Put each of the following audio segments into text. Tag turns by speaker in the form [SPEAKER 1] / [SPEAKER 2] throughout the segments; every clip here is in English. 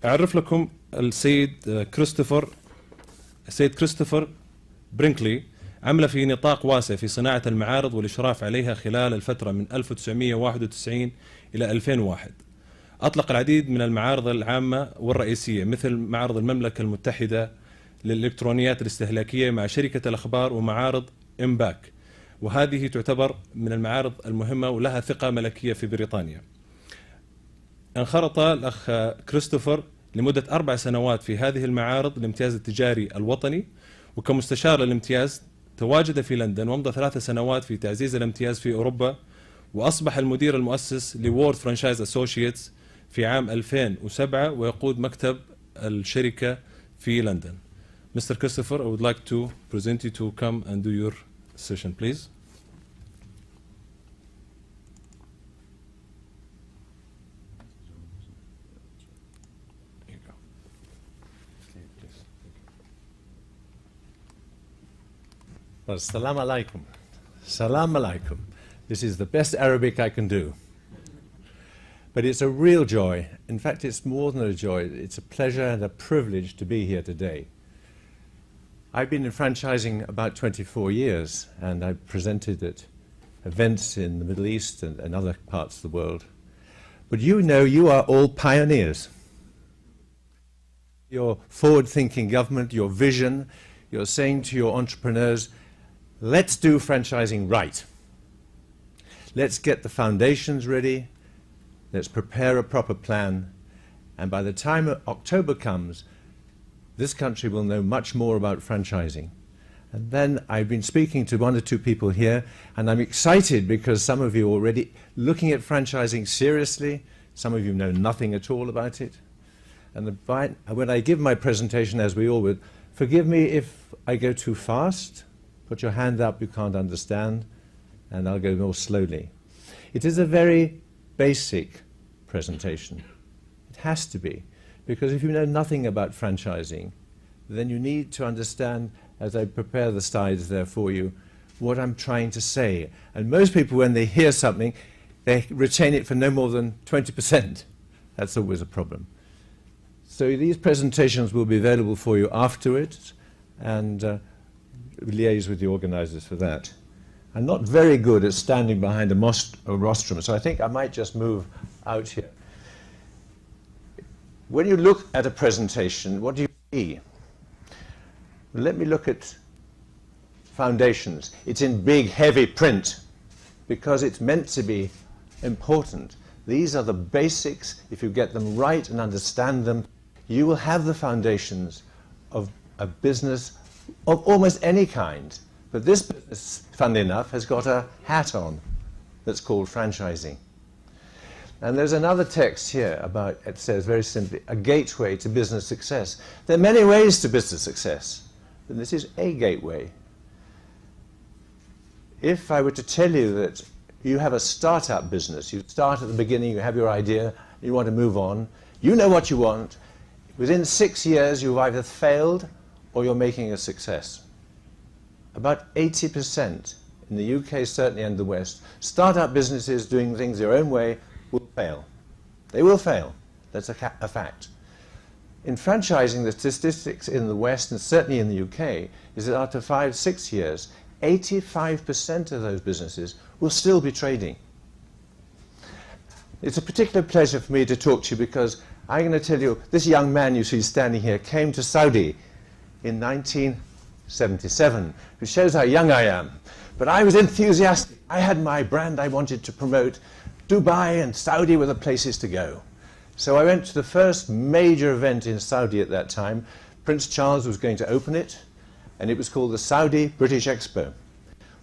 [SPEAKER 1] أعرف لكم السيد كريستوفر برينكلي عمل في نطاق واسع في صناعة المعارض والإشراف عليها خلال الفترة من 1991 إلى 2001. أطلق العديد من المعارض العامة والرئيسية مثل معرض المملكة المتحدة للإلكترونيات الاستهلاكية مع شركة الأخبار ومعارض إمباك، وهذه تعتبر من المعارض المهمة ولها ثقة ملكية في بريطانيا. انخرط الأخ كريستوفر لمدة 4 سنوات في هذه المعارض الامتياز التجاري الوطني، وكمستشار للامتياز تواجد في لندن، ومضى 3 سنوات في تعزيز الامتياز في أوروبا، وأصبح المدير المؤسس لوورد فرينشايز أساسيات في عام 2007 ويقود مكتب الشركة في لندن. Mr. Christopher, I would like to present you to come and do your session, please. There you go.
[SPEAKER 2] Well, salam alaikum. Salam alaikum. This is the best Arabic I can do. But it's a real joy. In fact, it's more than a joy. It's a pleasure and a privilege to be here today. I've been in franchising about 24 years, and I've presented at events in the Middle East and other parts of the world. But you know you are all pioneers. Your forward-thinking government, your vision, you're saying to your entrepreneurs, let's do franchising right. Let's get the foundations ready. Let's prepare a proper plan. And by the time October comes, this country will know much more about franchising. And then I've been speaking to 1 or 2 people here, and I'm excited because some of you are already looking at franchising seriously. Some of you know nothing at all about it. And when I give my presentation, as we all would, forgive me if I go too fast. Put your hand up, you can't understand, and I'll go more slowly. It is a very basic presentation. It has to be, because if you know nothing about franchising, then you need to understand, as I prepare the slides there for you, what I'm trying to say. And most people, when they hear something, they retain it for no more than 20%. That's always a problem. So these presentations will be available for you afterwards, and liaise with the organizers for that. I'm not very good at standing behind a rostrum, so I think I might just move out here. When you look at a presentation, what do you see? Well, let me look at foundations. It's in big, heavy print because it's meant to be important. These are the basics. If you get them right and understand them, you will have the foundations of a business of almost any kind. But this business, funnily enough, has got a hat on that's called franchising. And there's another text here about, it says very simply, a gateway to business success. There are many ways to business success, but this is a gateway. If I were to tell you that you have a startup business, you start at the beginning, you have your idea, you want to move on, you know what you want, within 6 years you've either failed or you're making a success. About 80% in the UK, certainly, and the West, startup businesses doing things their own way will fail. They will fail. That's a fact. In franchising, the statistics in the West, and certainly in the UK, is that after 5, 6 years, 85% of those businesses will still be trading. It's a particular pleasure for me to talk to you because I'm going to tell you, this young man you see standing here came to Saudi in 1977, which shows how young I am. But I was enthusiastic. I had my brand I wanted to promote. Dubai and Saudi were the places to go. So I went to the first major event in Saudi at that time. Prince Charles was going to open it, and it was called the Saudi British Expo.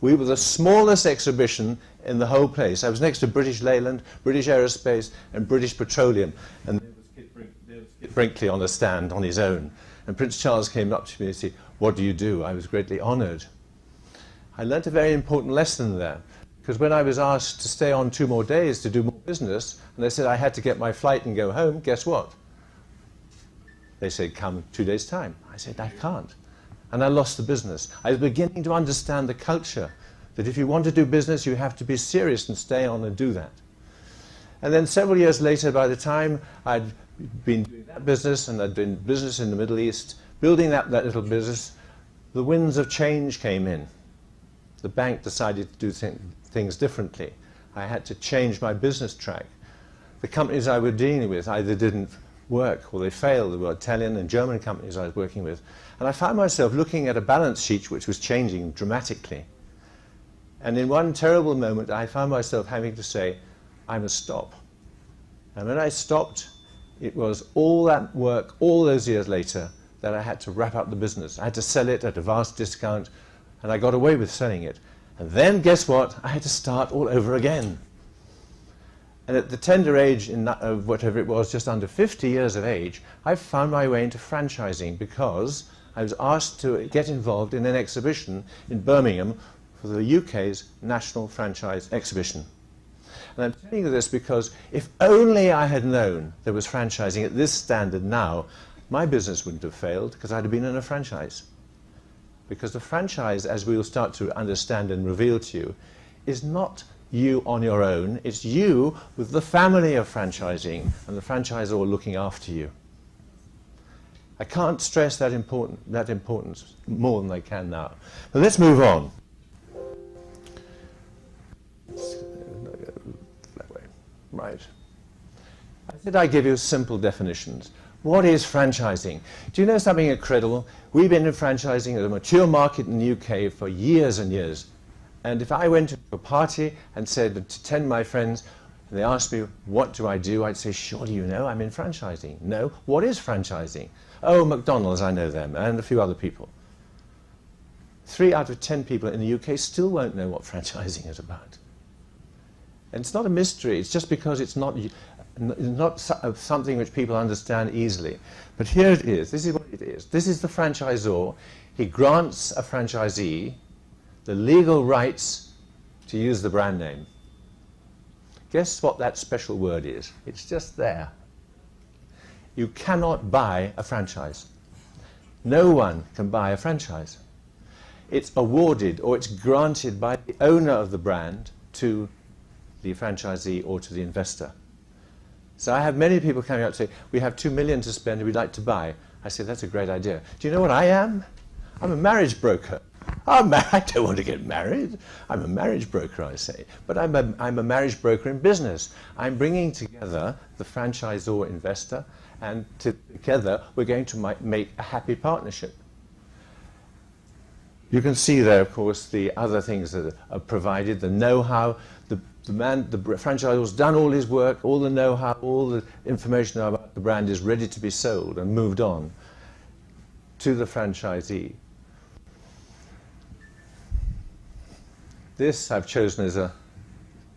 [SPEAKER 2] We were the smallest exhibition in the whole place. I was next to British Leyland, British Aerospace, and British Petroleum. And there was Kit Brinkley on a stand on his own. And Prince Charles came up to me and said, "What do you do?" I was greatly honoured. I learnt a very important lesson there, because when I was asked to stay on 2 more days to do more business, and they said I had to get my flight and go home, guess what? They said, "Come 2 days' time." I said, "I can't." And I lost the business. I was beginning to understand the culture, that if you want to do business, you have to be serious and stay on and do that. And then several years later, by the time I'd been doing that business and I'd been business in the Middle East, building that little business, the winds of change came in. The bank decided to do things differently. I had to change my business track. The companies I was dealing with either didn't work or they failed. There were Italian and German companies I was working with. And I found myself looking at a balance sheet which was changing dramatically. And in one terrible moment, I found myself having to say, I must stop. And when I stopped, it was all that work, all those years later, that I had to wrap up the business. I had to sell it at a vast discount, and I got away with selling it. And then, guess what? I had to start all over again. And at the tender age of whatever it was, just under 50 years of age, I found my way into franchising because I was asked to get involved in an exhibition in Birmingham for the UK's National Franchise Exhibition. And I'm telling you this because if only I had known there was franchising at this standard now, my business wouldn't have failed because I'd have been in a franchise. Because the franchise, as we will start to understand and reveal to you, is not you on your own, it's you with the family of franchising and the franchisor looking after you. I can't stress that importance more than I can now. But let's move on. That way. Right. I said I'd give you simple definitions. What is franchising? Do you know something incredible? We've been in franchising at a mature market in the UK for years and years. And if I went to a party and said to 10 of my friends, and they asked me, what do I do? I'd say, surely you know, I'm in franchising. No, what is franchising? Oh, McDonald's, I know them, and a few other people. 3 out of 10 people in the UK still won't know what franchising is about. And it's not a mystery, it's just because it's not something which people understand easily. But here it is, this is what it is. This is the franchisor. He grants a franchisee the legal rights to use the brand name. Guess what that special word is? It's just there. You cannot buy a franchise. No one can buy a franchise. It's awarded or it's granted by the owner of the brand to the franchisee or to the investor. So I have many people coming up and say, we have $2 million to spend and we'd like to buy. I say, that's a great idea. Do you know what I am? I'm a marriage broker. I don't want to get married. I'm a marriage broker, I say. But I'm a marriage broker in business. I'm bringing together the franchisor investor, and together we're going to make a happy partnership. You can see there, of course, the other things that are provided, the know-how. The franchisor's done all his work, all the know-how, all the information about the brand is ready to be sold and moved on to the franchisee. This I've chosen as a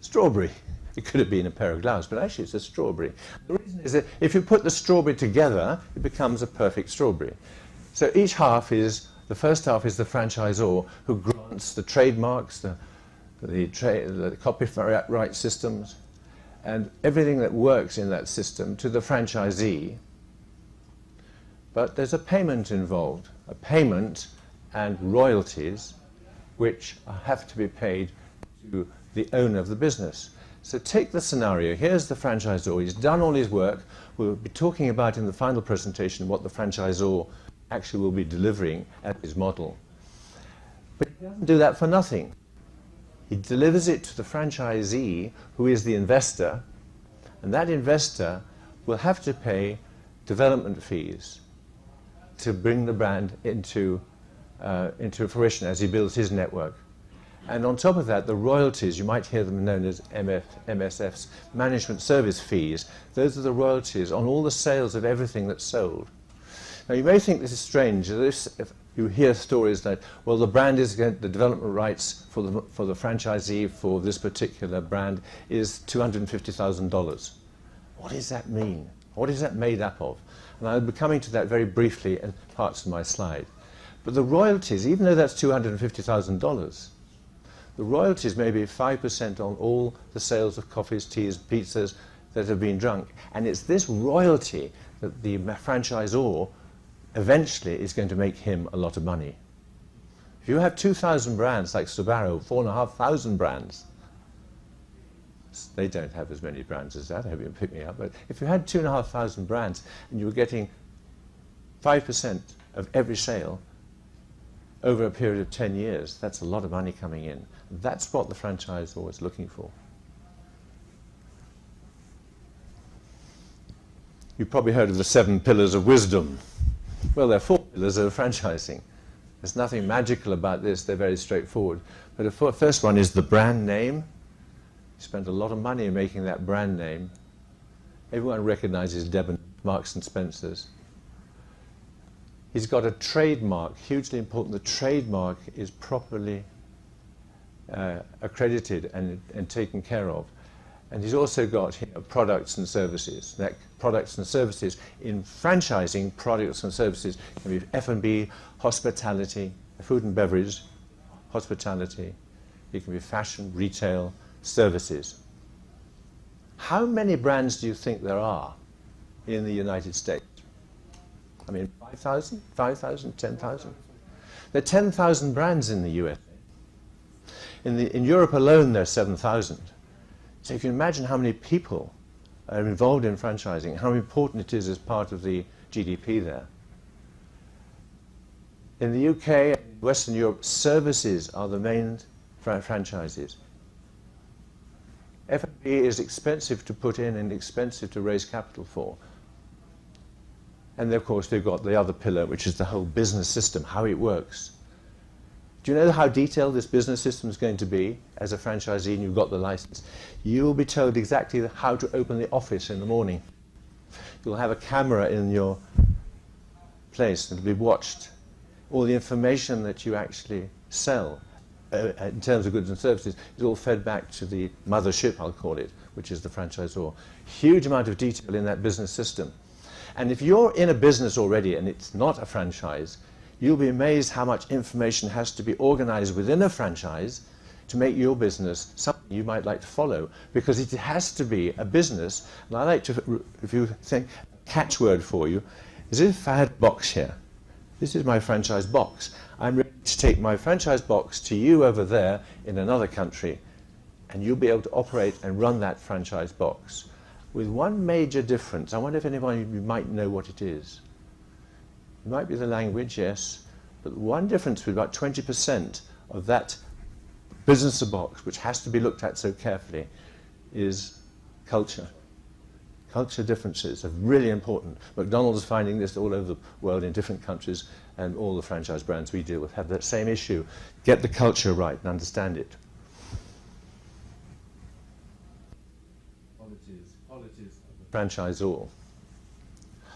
[SPEAKER 2] strawberry. It could have been a pair of gloves, but actually it's a strawberry. The reason is that if you put the strawberry together, it becomes a perfect strawberry. So each half is, the first half is the franchisor who grants the trademarks, the copyright systems, and everything that works in that system to the franchisee. But there's a payment involved, a payment and royalties which have to be paid to the owner of the business. So take the scenario. Here's the franchisor. He's done all his work. We'll be talking about in the final presentation what the franchisor actually will be delivering as his model. But he doesn't do that for nothing. He delivers it to the franchisee, who is the investor, and that investor will have to pay development fees to bring the brand into fruition as he builds his network. And on top of that, the royalties, you might hear them known as MSFs, management service fees. Those are the royalties on all the sales of everything that's sold. Now you may think this is strange. If you hear stories that, well, the brand is the development rights for the franchisee for this particular brand is $250,000. What does that mean? What is that made up of? And I'll be coming to that very briefly in parts of my slide. But the royalties, even though that's $250,000, the royalties may be 5% on all the sales of coffees, teas, pizzas that have been drunk. And it's this royalty that the franchisor eventually is going to make him a lot of money. If you have 2,000 brands like Subaru, 4,500 brands, They don't have as many brands as that. I hope you pick me up. But if you had 2,500 brands and you were getting 5% of every sale over a period of 10 years, that's a lot of money coming in. That's what the franchisor is looking for. You've probably heard of the 7 pillars of wisdom. Well, there are 4 pillars of franchising. There's nothing magical about this. They're very straightforward. But the first one is the brand name. You spend a lot of money in making that brand name. Everyone recognizes Marks and Spencer's. He's got a trademark, hugely important. The trademark is properly accredited and taken care of. And he's also got products and services. That products and services in franchising, products and services can be F&B, hospitality, food and beverage, hospitality. It can be fashion, retail, services. How many brands do you think there are in the United States? I mean, 5,000, 5,000, 10,000? There are 10,000 brands in the US. In Europe alone, there are 7,000. So if you imagine how many people are involved in franchising, how important it is as part of the GDP there. In the UK and Western Europe, services are the main franchises. F&B is expensive to put in and expensive to raise capital for. And of course, they've got the other pillar, which is the whole business system, how it works. Do you know how detailed this business system is going to be as a franchisee and you've got the license? You will be told exactly how to open the office in the morning. You'll have a camera in your place and it'll be watched. All the information that you actually sell in terms of goods and services is all fed back to the mothership, I'll call it, which is the franchisor. Huge amount of detail in that business system. And if you're in a business already and it's not a franchise, you'll be amazed how much information has to be organized within a franchise to make your business something you might like to follow, because it has to be a business. And I like to, if you think, a catchword for you, is if I had a box here. This is my franchise box. I'm ready to take my franchise box to you over there in another country, and you'll be able to operate and run that franchise box. With one major difference. I wonder if anyone of you might know what it is. It might be the language, yes, but one difference with about 20% of that business box, which has to be looked at so carefully, is culture. Culture differences are really important. McDonald's is finding this all over the world in different countries, and all the franchise brands we deal with have that same issue. Get the culture right and understand it. Qualities of the franchisor.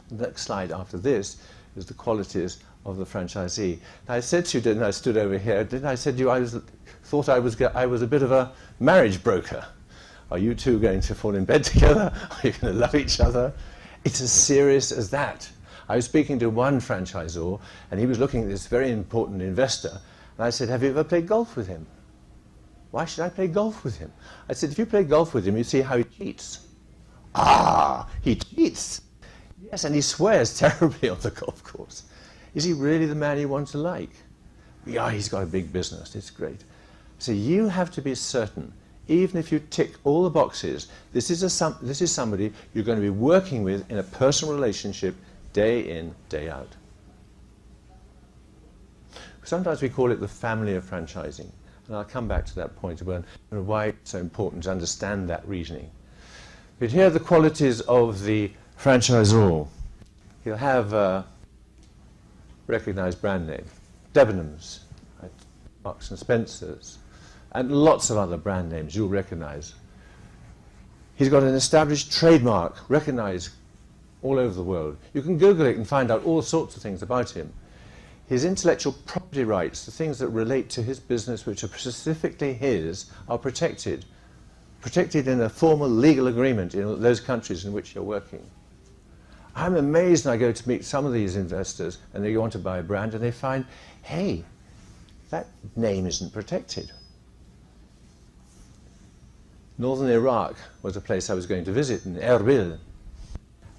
[SPEAKER 2] The next slide after this is the qualities of the franchisee. Now, I said to you, didn't I, stood over here, didn't I said to you I thought I was a bit of a marriage broker. Are you two going to fall in bed together? Are you going to love each other? It's as serious as that. I was speaking to one franchisor, and he was looking at this very important investor, and I said, have you ever played golf with him? Why should I play golf with him? I said, if you play golf with him, you see how he cheats. Ah, he cheats. Yes, and he swears terribly on the golf course. Is he really the man you want to like? Yeah, he's got a big business. It's great. So you have to be certain, even if you tick all the boxes, this is somebody you're going to be working with in a personal relationship day in, day out. Sometimes we call it the family of franchising. And I'll come back to that point about why it's so important to understand that reasoning. But here are the qualities of the franchisor. He'll have a recognized brand name, Debenhams, right? Marks and Spencer's, and lots of other brand names you'll recognize. He's got an established trademark, recognized all over the world. You can Google it and find out all sorts of things about him. His intellectual property rights, the things that relate to his business which are specifically his, are protected. Protected in a formal legal agreement in those countries in which you're working. I'm amazed when I go to meet some of these investors and they want to buy a brand and they find, hey, that name isn't protected. Northern Iraq was a place I was going to visit, in Erbil.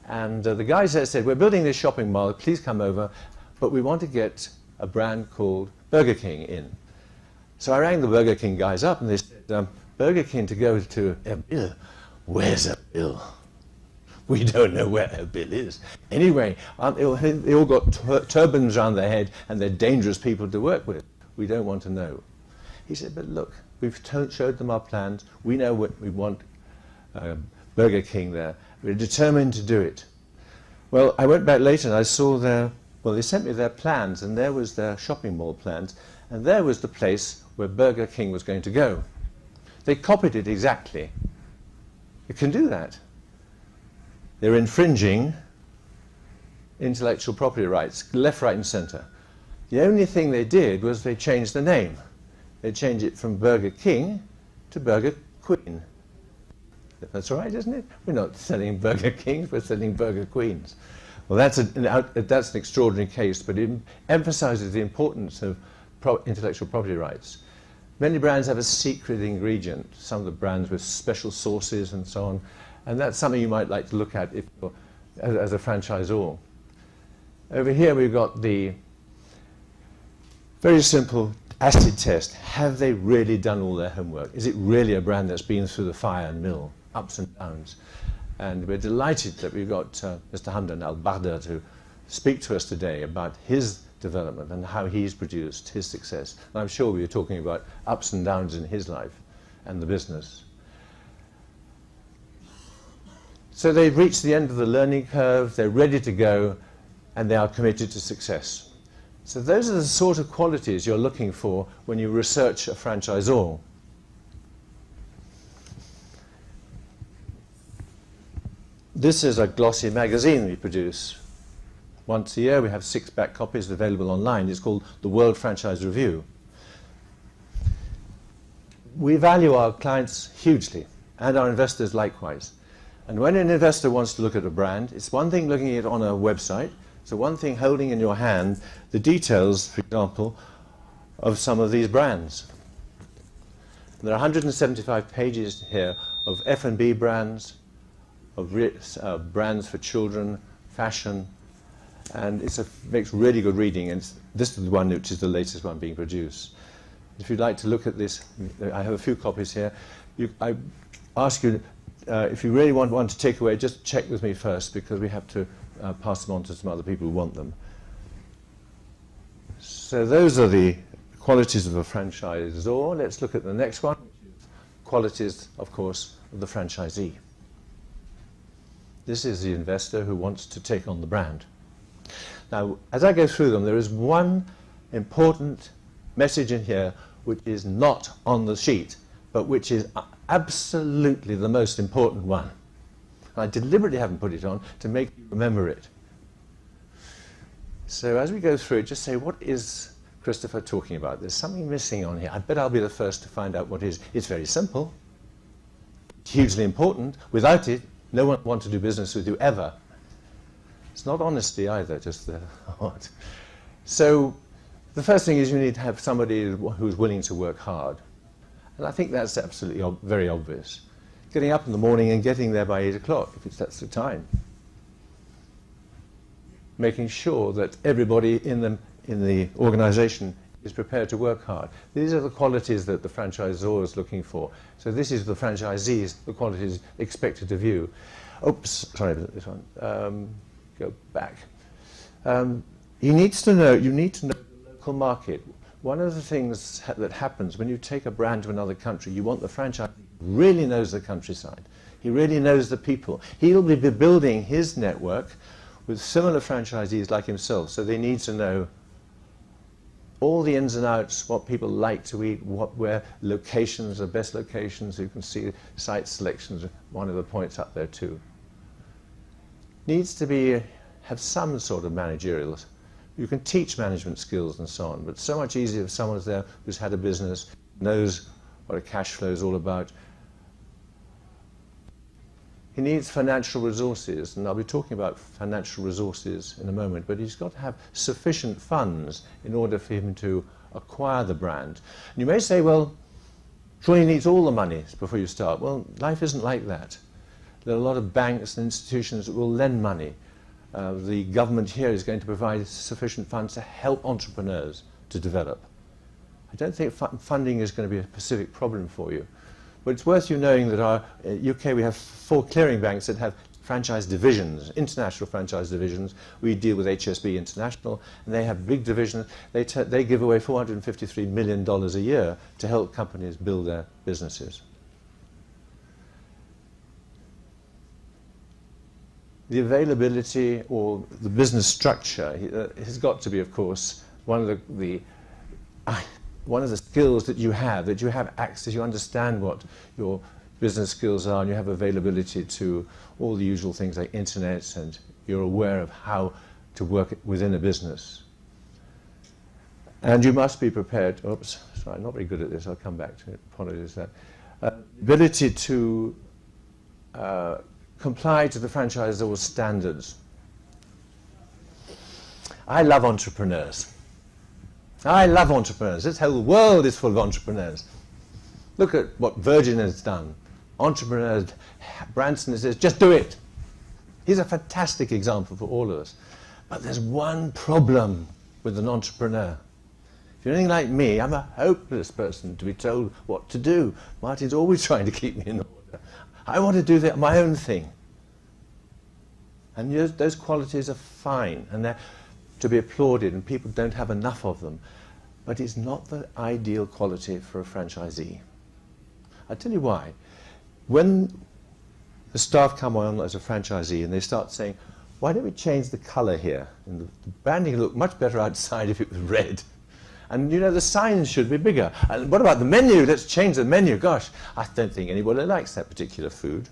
[SPEAKER 2] And the guys there said, we're building this shopping mall, please come over, but we want to get a brand called Burger King in. So I rang the Burger King guys up and they said, Burger King to go to Erbil. Where's Erbil? We don't know where Erbil is. Anyway, they all got turbans around their head and they're dangerous people to work with. We don't want to know. He said, but look, we've showed them our plans. We know what we want Burger King there. We're determined to do it. Well, I went back later and I saw they sent me their plans, and there was their shopping mall plans, and there was the place where Burger King was going to go. They copied it exactly. You can do that. They're infringing intellectual property rights, left, right, and centre. The only thing they did was they changed the name. They changed it from Burger King to Burger Queen. That's right, isn't it? We're not selling Burger Kings, we're selling Burger Queens. Well, that's an extraordinary case, but it emphasizes the importance of intellectual property rights. Many brands have a secret ingredient, some of the brands with special sauces and so on, and that's something you might like to look at if you're, as a franchisor. Over here we've got the very simple acid test. Have they really done all their homework? Is it really a brand that's been through the fire and mill, ups and downs? And we're delighted that we've got Mr. Hamdan Al-Baghdad to speak to us today about his development and how he's produced his success. And I'm sure we were talking about ups and downs in his life and the business. So they've reached the end of the learning curve, they're ready to go, and they are committed to success. So those are the sort of qualities you're looking for when you research a franchisor. This is a glossy magazine we produce. Once a year we have 6 back copies available online. It's called the World Franchise Review. We value our clients hugely, and our investors likewise. And when an investor wants to look at a brand, it's one thing looking at it on a website, so one thing holding in your hand the details, for example, of some of these brands. There are 175 pages here of F&B brands, of brands for children, fashion, and it makes really good reading, and this is the one which is the latest one being produced. If you'd like to look at this, I have a few copies here. I ask you, if you really want one to take away, just check with me first, because we have to pass them on to some other people who want them. So those are the qualities of a franchisor. Let's look at the next one. Qualities, of course, of the franchisee. This is the investor who wants to take on the brand. Now, as I go through them, there is one important message in here which is not on the sheet, but which is absolutely the most important one. I deliberately haven't put it on to make you remember it. So as we go through it, just say, what is Christopher talking about? There's something missing on here. I bet I'll be the first to find out what it is. It's very simple. It's hugely important. Without it, no one wants to do business with you ever. It's not honesty either, just the heart. So the first thing is you need to have somebody who's willing to work hard. And I think that's absolutely very obvious. Getting up in the morning and getting there by 8 o'clock, if that's the time. Making sure that everybody in the organization is prepared to work hard. These are the qualities that the franchisor is looking for. So this is the franchisees, the qualities expected of you. Oops, sorry about this one. Go back. You need to know the local market. One of the things that happens when you take a brand to another country, you want the franchisee who really knows the countryside. He really knows the people. He'll be building his network with similar franchisees like himself, so they need to know all the ins and outs, what people like to eat, where locations are best locations. You can see site selections, one of the points up there too. Needs to have some sort of managerial. You can teach management skills and so on, but so much easier if someone's there who's had a business, knows what a cash flow is all about. He needs financial resources, and I'll be talking about financial resources in a moment, but he's got to have sufficient funds in order for him to acquire the brand. And you may say, well, surely he needs all the money before you start. Well, life isn't like that. There are a lot of banks and institutions that will lend money. The government here is going to provide sufficient funds to help entrepreneurs to develop. I don't think funding is going to be a specific problem for you, But it's worth you knowing that our UK, we have 4 clearing banks that have franchise divisions, international franchise divisions. We deal with HSB International, and they have big divisions. They give away $453 million a year to help companies build their businesses. The availability or the business structure has got to be, of course, one of the skills that you have access, you understand what your business skills are, and you have availability to all the usual things like internet, and you're aware of how to work within a business. And you must be prepared, oops, sorry, I'm not very good at this, I'll come back to it, apologies for that. Ability to comply to the franchisor's standards. I love entrepreneurs. I love entrepreneurs. This whole world is full of entrepreneurs. Look at what Virgin has done. Entrepreneurs, Branson says, just do it. He's a fantastic example for all of us. But there's one problem with an entrepreneur. If you're anything like me, I'm a hopeless person to be told what to do. Martin's always trying to keep me in order. I want to do my own thing. And those qualities are fine, and they're to be applauded, and people don't have enough of them. But it's not the ideal quality for a franchisee. I'll tell you why. When the staff come on as a franchisee and they start saying, why don't we change the colour here? And the branding looked much better outside if it was red. And you know, the signs should be bigger. And what about the menu? Let's change the menu. Gosh, I don't think anybody likes that particular food.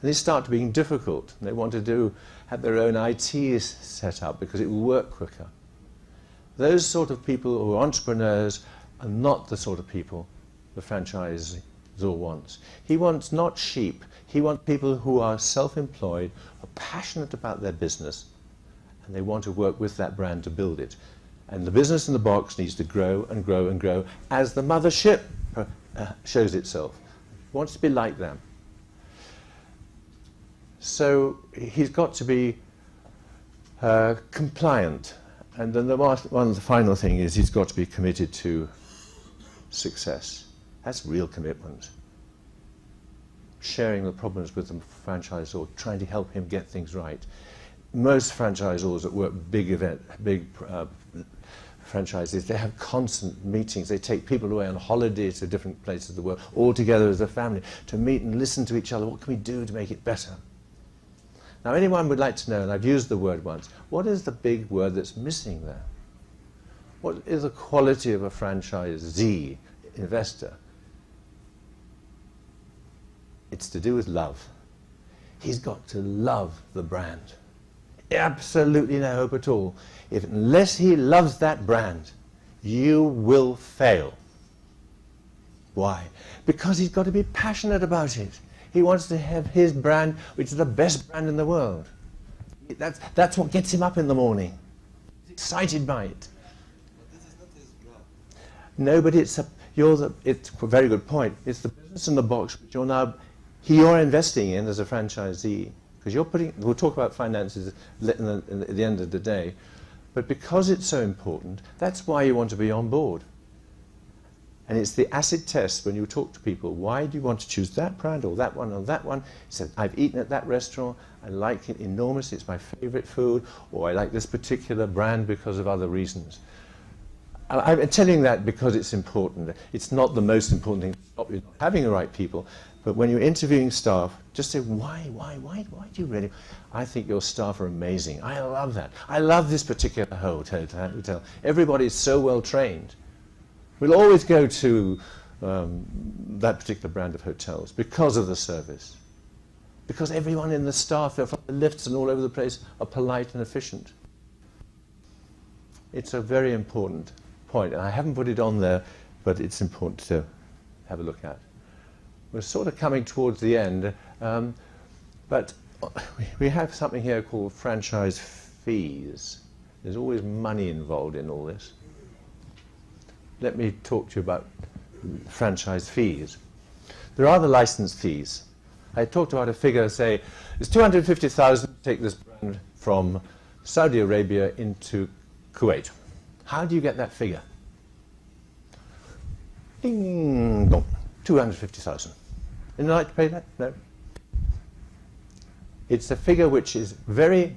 [SPEAKER 2] And they start being difficult. They want to have their own IT set up because it will work quicker. Those sort of people who are entrepreneurs are not the sort of people the franchisor wants. He wants not sheep. He wants people who are self-employed, are passionate about their business, and they want to work with that brand to build it. And the business in the box needs to grow and grow and grow as the mothership shows itself. He wants to be like them. So he's got to be compliant. And then the final thing is he's got to be committed to success. That's real commitment. Sharing the problems with the franchisor, trying to help him get things right. Most franchisors that work big franchises, they have constant meetings. They take people away on holiday to different places of the world, all together as a family, to meet and listen to each other. What can we do to make it better? Now, anyone would like to know, and I've used the word once, what is the big word that's missing there? What is the quality of a franchisee, investor? It's to do with love. He's got to love the brand. Absolutely no hope at all. Unless he loves that brand, you will fail. Why? Because he's got to be passionate about it. He wants to have his brand, which is the best brand in the world. That's what gets him up in the morning. He's excited by it.
[SPEAKER 3] But this is not his brand.
[SPEAKER 2] No, but it's a very good point. It's the business in the box which you're investing in as a franchisee. Because we'll talk about finances at the end of the day. But because it's so important, that's why you want to be on board. And it's the acid test when you talk to people. Why do you want to choose that brand or that one or that one? He said, I've eaten at that restaurant. I like it enormously. It's my favorite food. Or I like this particular brand because of other reasons. I'm telling that because it's important. It's not the most important thing to stop you having the right people. But when you're interviewing staff, just say, why do you really? I think your staff are amazing. I love that. I love this particular hotel. Everybody is so well trained. We'll always go to that particular brand of hotels because of the service. Because everyone in the staff, from the lifts and all over the place, are polite and efficient. It's a very important point, and I haven't put it on there, but it's important to have a look at. We're sort of coming towards the end, but we have something here called franchise fees. There's always money involved in all this. Let me talk to you about franchise fees. There are the license fees. I talked about a figure, say, it's 250,000 to take this brand from Saudi Arabia into Kuwait. How do you get that figure? Ding dong. 250,000. Would you like to pay that? No. It's a figure which is very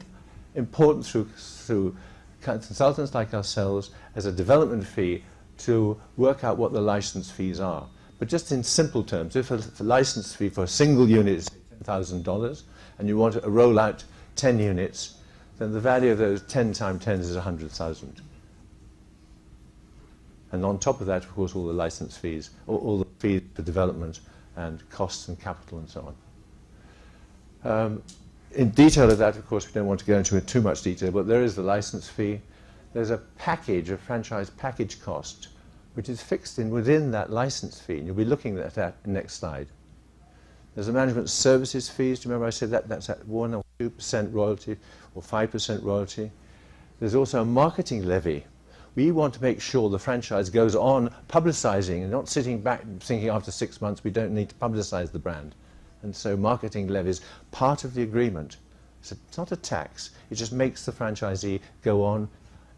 [SPEAKER 2] important through consultants like ourselves as a development fee to work out what the license fees are. But just in simple terms, if a license fee for a single unit is $10,000 and you want to roll out 10 units, then the value of those 10 times 10 is 100,000. And on top of that, of course, all the license fees, all the fees for development and costs and capital and so on. In detail of that, of course, we don't want to go into it too much detail, but there is the license fee. There's a package, a franchise package cost, which is fixed within that license fee. And you'll be looking at that next slide. There's a management services fees. Do you remember I said that? That's at 1 or 2% royalty or 5% royalty. There's also a marketing levy. We want to make sure the franchise goes on publicizing and not sitting back and thinking after 6 months we don't need to publicize the brand. And so marketing levy is part of the agreement. So it's not a tax. It just makes the franchisee go on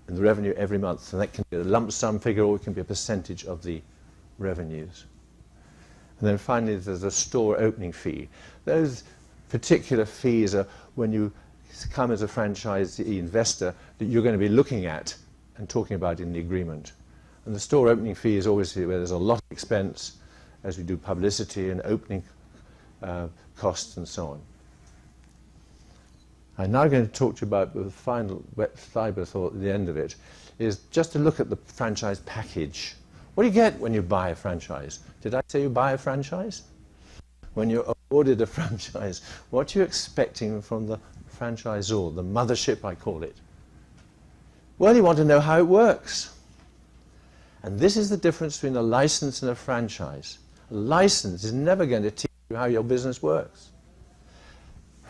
[SPEAKER 2] in the revenue every month. And that can be a lump sum figure or it can be a percentage of the revenues. And then finally there's a store opening fee. Those particular fees are when you come as a franchisee investor that you're going to be looking at and talking about in the agreement. And the store opening fee is obviously where there's a lot of expense as we do publicity and opening costs and so on. I'm now going to talk to you about the final fibre thought at the end of it, is just to look at the franchise package. What do you get when you buy a franchise? Did I say you buy a franchise? When you're awarded a franchise, what are you expecting from the franchisor, the mothership I call it? Well, you want to know how it works. And this is the difference between a license and a franchise. A license is never going to teach you how your business works.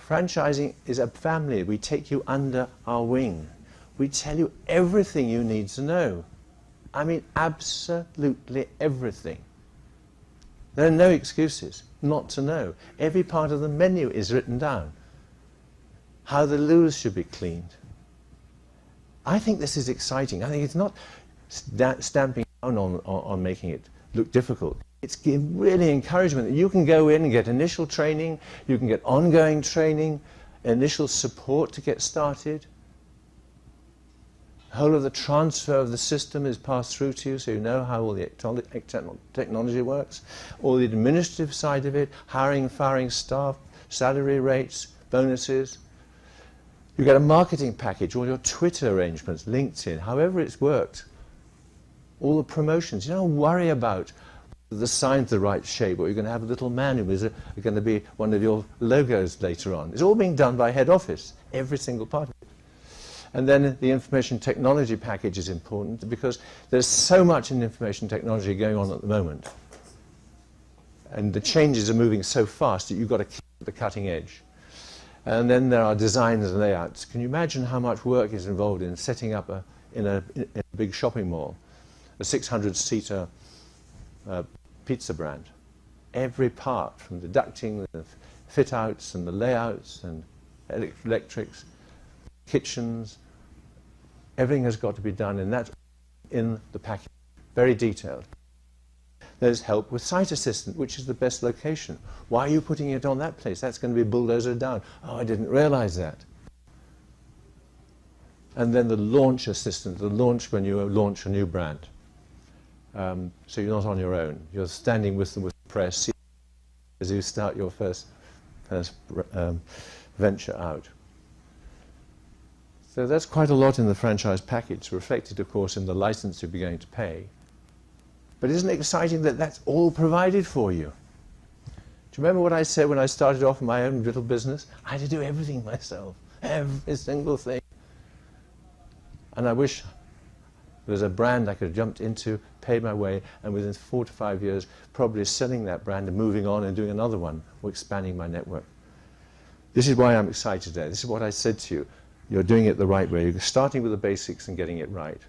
[SPEAKER 2] Franchising is a family. We take you under our wing. We tell you everything you need to know. I mean, absolutely everything. There are no excuses not to know. Every part of the menu is written down. How the loos should be cleaned. I think this is exciting. I think it's not stamping down on making it look difficult. It's really encouragement that you can go in and get initial training, you can get ongoing training, initial support to get started. The whole of the transfer of the system is passed through to you so you know how all the technology works. All the administrative side of it, hiring and firing staff, salary rates, bonuses. You get a marketing package, all your Twitter arrangements, LinkedIn, however it's worked. All the promotions. You don't worry about the sign's the right shape, or you're going to have a little man who is going to be one of your logos later on. It's all being done by head office, every single part of it. And then the information technology package is important because there's so much in information technology going on at the moment. And the changes are moving so fast that you've got to keep at the cutting edge. And then there are designs and layouts. Can you imagine how much work is involved in setting up in a big shopping mall, a 600-seater pizza brand? Every part, from deducting the fit-outs and the layouts and electrics, kitchens, everything has got to be done, and that's in the package, very detailed. There's help with site assistant, which is the best location. Why are you putting it on that place? That's going to be bulldozer down. Oh, I didn't realize that. And then the launch assistant, the launch when you launch a new brand. So you're not on your own. You're standing with the press as you start your first venture out. So that's quite a lot in the franchise package, reflected, of course, in the license you'll be going to pay. But isn't it exciting that that's all provided for you? Do you remember what I said when I started off my own little business? I had to do everything myself, every single thing. And I wish there was a brand I could have jumped into, paid my way, and within 4 to 5 years, probably selling that brand and moving on and doing another one, or expanding my network. This is why I'm excited today. This is what I said to you. You're doing it the right way. You're starting with the basics and getting it right.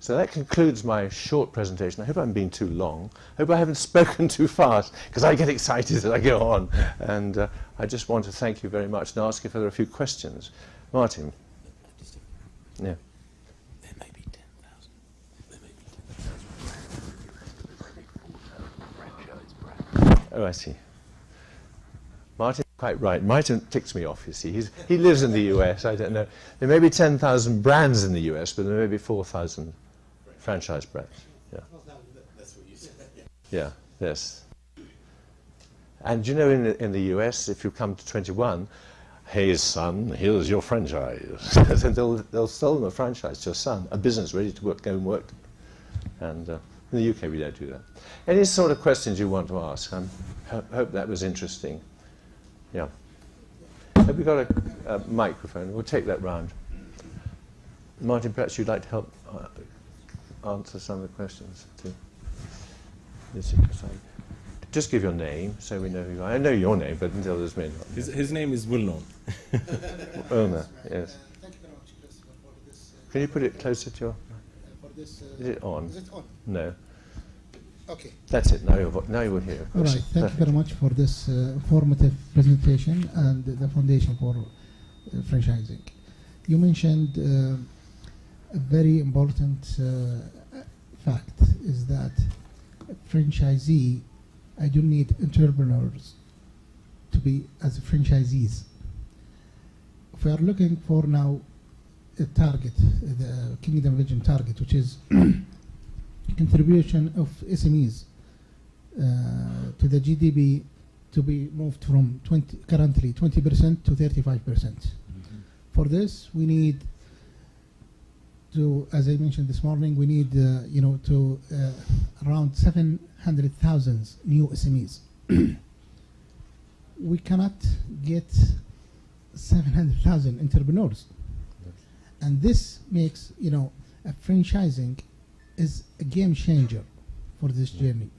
[SPEAKER 2] So that concludes my short presentation. I hope I haven't been too long. I hope I haven't spoken too fast, because I get excited as I go on. And I just want to thank you very much and ask if there are a few questions. Martin. Yeah.
[SPEAKER 4] There may be 10,000. There may be 10,000.
[SPEAKER 2] Oh, I see. Martin's quite right. Martin ticks me off, you see. He lives in the US, I don't know. There may be 10,000 brands in the US, but there may be 4,000 franchise brands. Yeah.
[SPEAKER 3] That's what you said.
[SPEAKER 2] Yeah, yes. And you know, in the US, if you come to 21, hey, son, here's your franchise. And they'll sell them a franchise to your son, a business ready to go and work. And in the UK, we don't do that. Any sort of questions you want to ask? I hope that was interesting. Yeah. Have we got a microphone? We'll take that round. Martin, perhaps you'd like to help answer some of the questions too. Just give your name so we know who you are. I know your name, but until others may not.
[SPEAKER 1] His name is well known.
[SPEAKER 2] Owner, yes.
[SPEAKER 3] Thank you very much, Christopher, for this.
[SPEAKER 2] Can you put it closer to your...
[SPEAKER 3] For this.
[SPEAKER 2] Is it on?
[SPEAKER 3] Is it on?
[SPEAKER 2] No.
[SPEAKER 3] Okay.
[SPEAKER 2] That's it. Now you will hear.
[SPEAKER 3] All right. Thank you very much for this informative presentation and the foundation for franchising. You mentioned a very important fact is that franchisee, I do need entrepreneurs to be as franchisees. If we are looking for now a target, the Kingdom Vision target, which is contribution of SMEs to the GDP to be moved from currently 20% to 35%. For this, we need to, as I mentioned this morning, we need to around 700,000 new SMEs. We cannot get 700,000 entrepreneurs, and this makes a franchising is a game changer for this journey.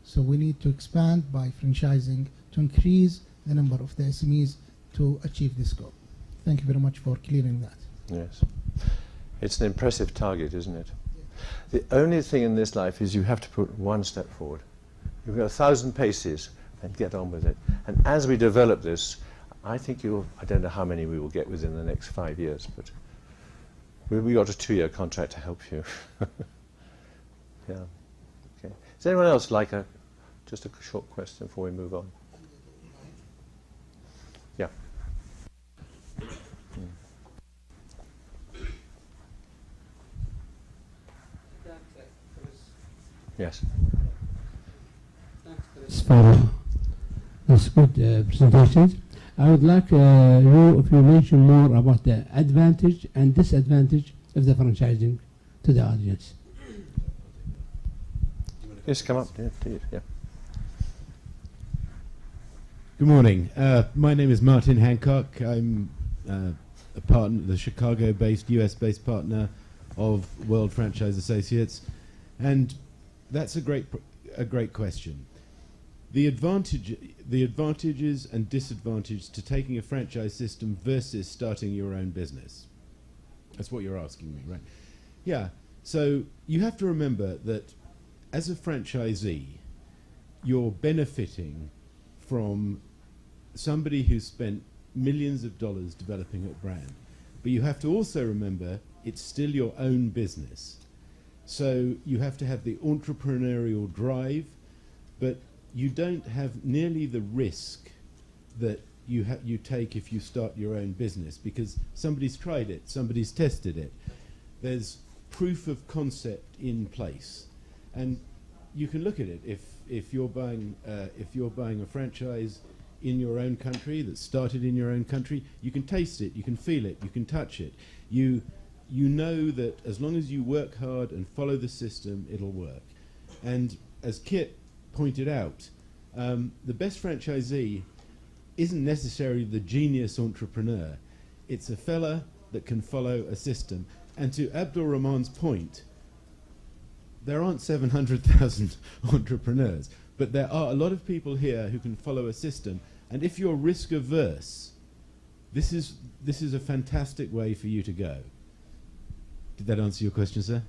[SPEAKER 3] So we need to expand by franchising to increase the number of the SMEs to achieve this goal. Thank you very much for clearing that.
[SPEAKER 2] Yes. It's an impressive target, isn't it? Yeah. The only thing in this life is you have to put one step forward. You've got 1,000 paces and get on with it. And as we develop this, I think I don't know how many we will get within the next 5 years, but we got a 2-year contract to help you. Yeah. Okay. Does anyone else like just a short question before we move on? Yeah. Yes.
[SPEAKER 4] Thanks for this good presentation. I would like if you mention more about the advantage and disadvantage of the franchising to the audience.
[SPEAKER 2] Yes, come up, please. Yeah.
[SPEAKER 5] Good morning. My name is Martin Hancock. I'm a partner, the Chicago-based, US-based partner of World Franchise Associates, and that's a great question. The advantages and disadvantages to taking a franchise system versus starting your own business. That's what you're asking me, right? Yeah. So you have to remember that as a franchisee, you're benefiting from somebody who spent millions of dollars developing a brand. But you have to also remember it's still your own business. So you have to have the entrepreneurial drive, but you don't have nearly the risk that you take if you start your own business, because somebody's tried it, somebody's tested it. There's proof of concept in place, and you can look at it. If you're buying a franchise in your own country that started in your own country, you can taste it, you can feel it, you can touch it. You know that as long as you work hard and follow the system, it'll work. And as Kit pointed out, the best franchisee isn't necessarily the genius entrepreneur. It's a fella that can follow a system. And to Abdul Rahman's point, there aren't 700,000 entrepreneurs, but there are a lot of people here who can follow a system. And if you're risk averse, this is a fantastic way for you to go. Did that answer your question, sir?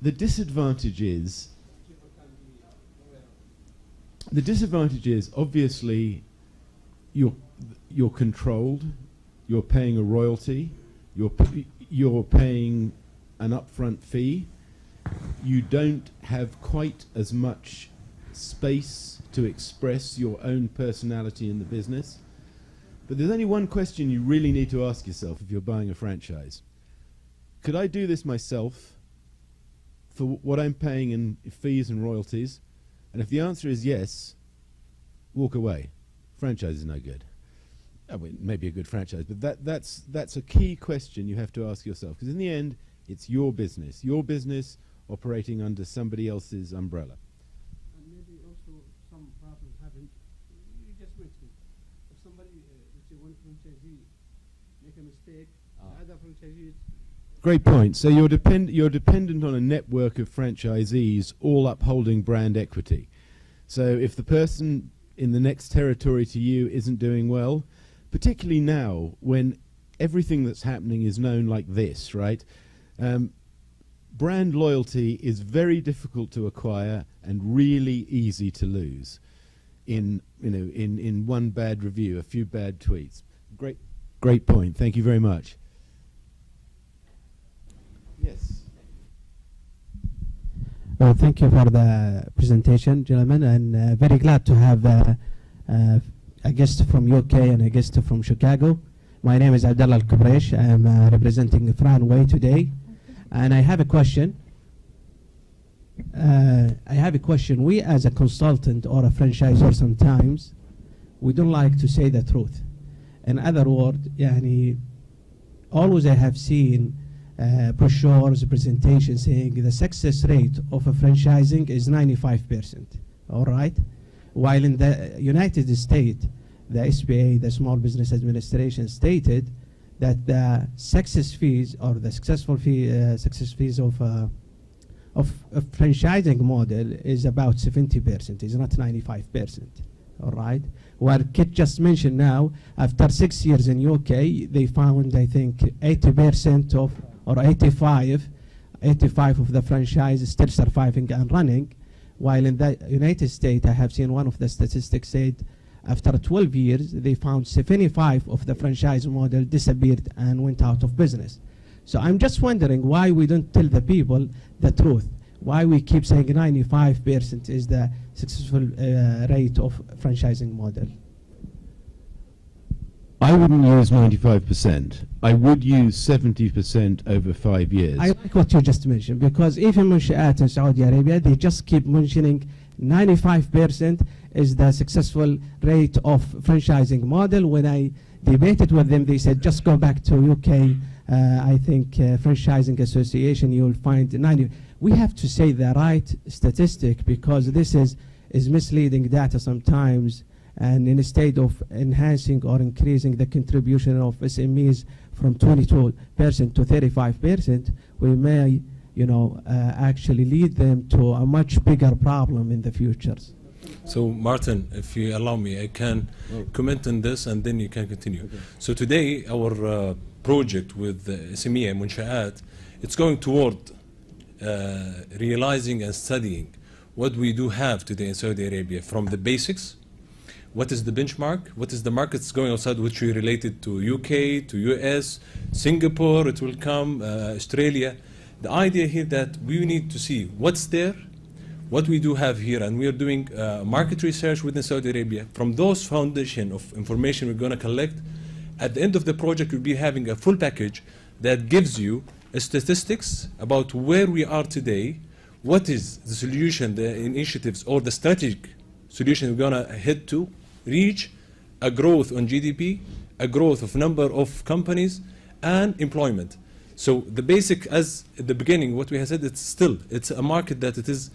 [SPEAKER 5] The disadvantage is obviously you're controlled, you're paying a royalty, you're paying an upfront fee, you don't have quite as much space to express your own personality in the business. But there's only one question you really need to ask yourself if you're buying a franchise. Could I do this myself for what I'm paying in fees and royalties? And if the answer is yes, walk away. Franchise is no good. I mean, maybe a good franchise, but that's a key question you have to ask yourself, because in the end, it's your business operating under somebody else's umbrella.
[SPEAKER 4] And maybe also some problems haven't. You just mentioned if somebody, let's say one franchisee, make a mistake, the other franchisees.
[SPEAKER 5] Great point. So you're dependent on a network of franchisees all upholding brand equity. So if the person in the next territory to you isn't doing well, particularly now when everything that's happening is known like this, right? Brand loyalty is very difficult to acquire and really easy to lose in one bad review, a few bad tweets. Great point. Thank you very much. Yes.
[SPEAKER 6] Well, thank you for the presentation, gentlemen, and very glad to have a guest from UK and a guest from Chicago. My name is Abdullah Al-Kubresh. I am representing Franway today, and I have a question. We as a consultant or a franchisor sometimes, we don't like to say the truth. In other words, always I have seen brochures, presentations saying the success rate of a franchising is 95%, all right? While in the United States, the SBA, the Small Business Administration, stated that the success fees or the success fees of a franchising model is about 70%, is not 95%, all right? What Kit just mentioned now, after 6 years in UK, they found, I think, 80% of, or 85 of the franchise is still surviving and running, while in the United States, I have seen one of the statistics said after 12 years, they found 75 of the franchise model disappeared and went out of business. So I'm just wondering why we don't tell the people the truth, why we keep saying 95% is the successful rate of franchising model.
[SPEAKER 5] I wouldn't use 95%. I would use 70% over 5 years.
[SPEAKER 6] I like what you just mentioned, because even منشآت in Saudi Arabia, they just keep mentioning 95% is the successful rate of franchising model. When I debated with them, they said just go back to UK, I think Franchising Association, you will find 90. We have to say the right statistic, because this is misleading data sometimes. And instead of enhancing or increasing the contribution of SMEs from 22% to 35%, we may, actually lead them to a much bigger problem in the future.
[SPEAKER 1] So Martin, if you allow me, I can comment on this and then you can continue. Okay. So today our project with SME and منشآت, it's going toward realizing and studying what we do have today in Saudi Arabia, from the basics. What is the benchmark? What is the markets going outside, which we related to UK, to US, Singapore, it will come, Australia. The idea here that we need to see what's there, what we do have here, and we are doing market research within Saudi Arabia. From those foundation of information we're going to collect, at the end of the project we'll be having a full package that gives you statistics about where we are today, what is the solution, the initiatives, or the strategic solution we're going to head to reach a growth on GDP, a growth of number of companies, and employment. So the basic, as at the beginning, what we have said, it's a market that it is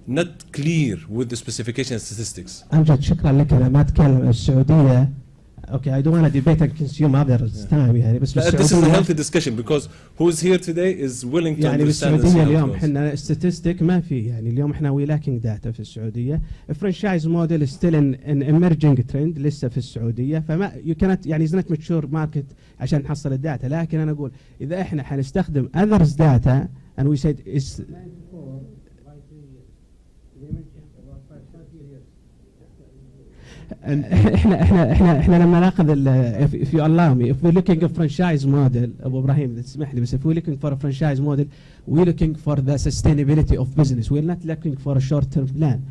[SPEAKER 1] not clear with the specification and statistics.
[SPEAKER 6] أمجد شكرا لك. أنا ما أتكلم السعودية. Okay, I don't want to debate and consume others' time يعني بس
[SPEAKER 1] This is a healthy discussion, because who is here today is willing to
[SPEAKER 6] يعني
[SPEAKER 1] understand
[SPEAKER 6] بالسعودية
[SPEAKER 1] this.
[SPEAKER 6] اليوم احنا statistic ما في يعني اليوم احنا we lacking data في السعودية. franchise model is still an emerging trend لسه في السعودية, فما you cannot يعني is not mature market عشان نحصل الداتا. لكن أنا أقول إذا احنا حنستخدم others data and we said is احنا لما ناخذ if you allow me, if we're looking at franchise model, ابو ابراهيم تسمح لي بس, if we're looking for a franchise model, we're looking for the sustainability of business. We're not looking for a short-term plan.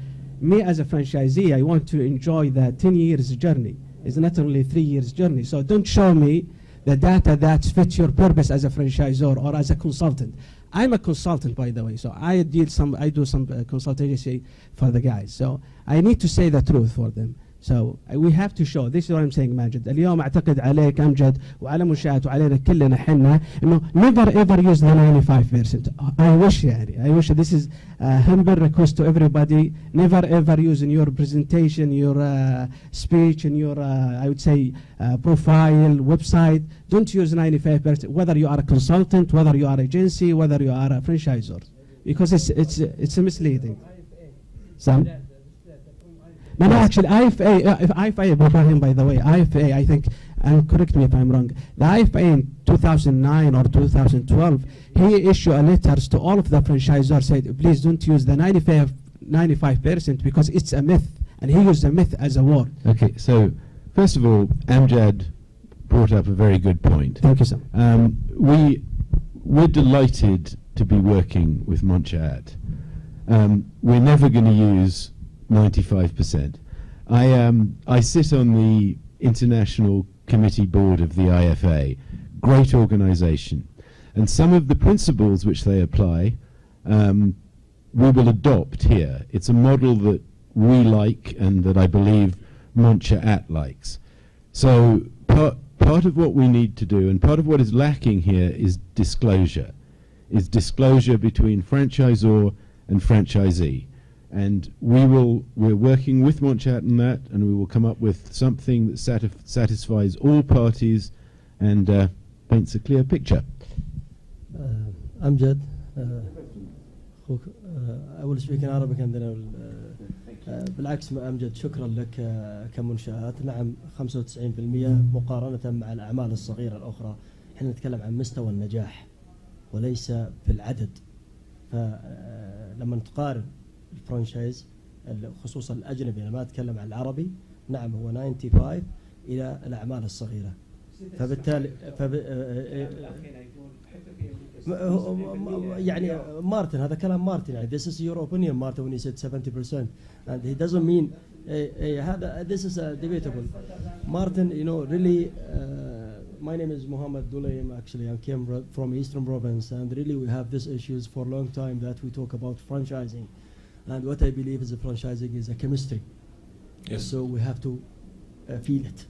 [SPEAKER 6] Me as a franchisee, I want to enjoy the 10 years journey. It's not only 3 years journey. So don't show me the data that fits your purpose as a franchisor or as a consultant. I'm a consultant, by the way, so I do some consultancy for the guys. So I need to say the truth for them. So we have to show. This is what I'm saying, ماجد. اليوم أعتقد عليك أمجد وعلى منشآت وعلينا كلنا حنا إنه never ever use the 95%. I wish يعني. I wish this is a humble request to everybody. Never ever use in your presentation, your speech, and your I would say profile, website. Don't use 95%. Whether you are a consultant, whether you are an agency, whether you are a franchisor, because it's misleading. Some. No, actually, IFA, Ibrahim, by the way, IFA, I think, and correct me if I'm wrong, the IFA in 2009 or 2012, he issued a letters to all of the franchisors, said, please don't use the 95% because it's a myth, and he used a myth as a word.
[SPEAKER 5] Okay, so first of all, Amjad brought up a very good point.
[SPEAKER 6] Thank you, sir.
[SPEAKER 5] We're delighted to be working with Munchaat. We're never going to use 95%. I sit on the International Committee Board of the IFA, great organization, and some of the principles which they apply we will adopt here. It's a model that we like and that I believe Munchaat likes. So part of what we need to do, and part of what is lacking here, is disclosure between franchisor and franchisee. And we're working with Munchaat on that, and we will come up with something that satisfies all parties and paints a clear picture.
[SPEAKER 7] أمجد أخوك I will speak in Arabic and then I will بالعكس أمجد شكرا لك كمنشآت. نعم 95% مقارنة مع الأعمال الصغيرة الأخرى. احنا نتكلم عن مستوى النجاح وليس في العدد. فلما نقارن الفرنشايز خصوصا الأجنبي، أنا ما أتكلم عن العربي، نعم هو 95 إلى الأعمال الصغيرة. فبالتالي يعني مارتن، هذا كلام مارتن، يعني this is your opinion Martin when he said 70% and he doesn't mean هذا this is debatable. Martin, you know, really my name is Mohammed Dulaim, actually I came from Eastern Province, and really we have these issues for a long time that we talk about franchising, and what I believe is franchising is a chemistry.
[SPEAKER 1] Yes.
[SPEAKER 7] So we have to feel it.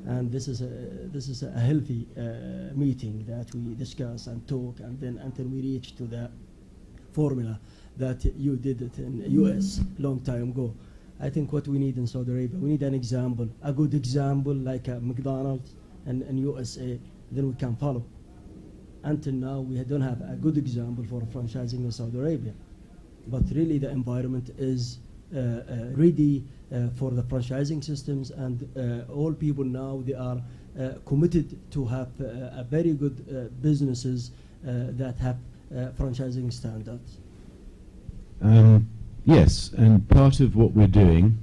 [SPEAKER 7] And this is a healthy meeting that we discuss and talk, and then until we reach to the formula that you did it in US long time ago. I think what we need in Saudi Arabia, we need an example, a good example like a McDonald's and USA, then we can follow. Until now we don't have a good example for franchising in Saudi Arabia, but really the environment is ready for the franchising systems, and all people now, they are committed to have a very good businesses that have franchising standards.
[SPEAKER 5] Yes, and part of what we're doing,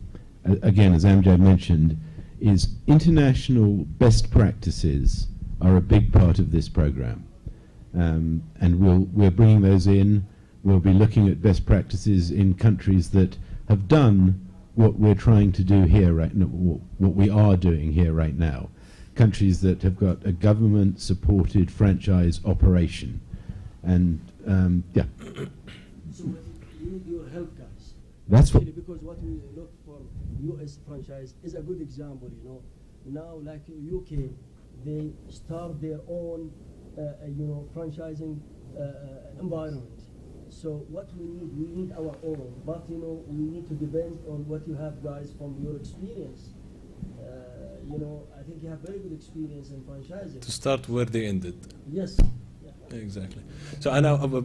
[SPEAKER 5] again as Amjad mentioned, is international best practices are a big part of this program, and we're bringing those in. We'll be looking at best practices in countries that have done what we're trying to do here right now, what we are doing here right now. Countries that have got a government-supported franchise operation, and yeah.
[SPEAKER 7] So we need your help, guys.
[SPEAKER 5] That's what.
[SPEAKER 7] Because what we look for U.S. franchise is a good example. You know, now like UK, they start their own, franchising environment. So what we need our own, but we need to depend on what you have, guys, from your experience. I think you have very good experience in franchising.
[SPEAKER 1] To start where they ended.
[SPEAKER 7] Yes. Yeah.
[SPEAKER 1] Exactly. So I know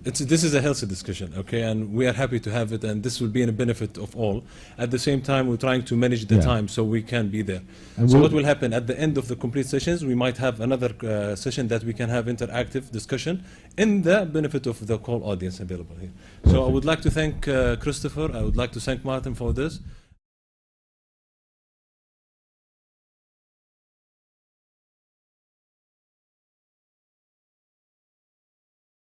[SPEAKER 1] this is a healthy discussion, okay, and we are happy to have it, and this will be in the benefit of all. At the same time, we're trying to manage the time so we can be there. And so what will happen at the end of the complete sessions, we might have another session that we can have interactive discussion in the benefit of the whole audience available here. So I would like to thank Christopher, I would like to thank Martin for this.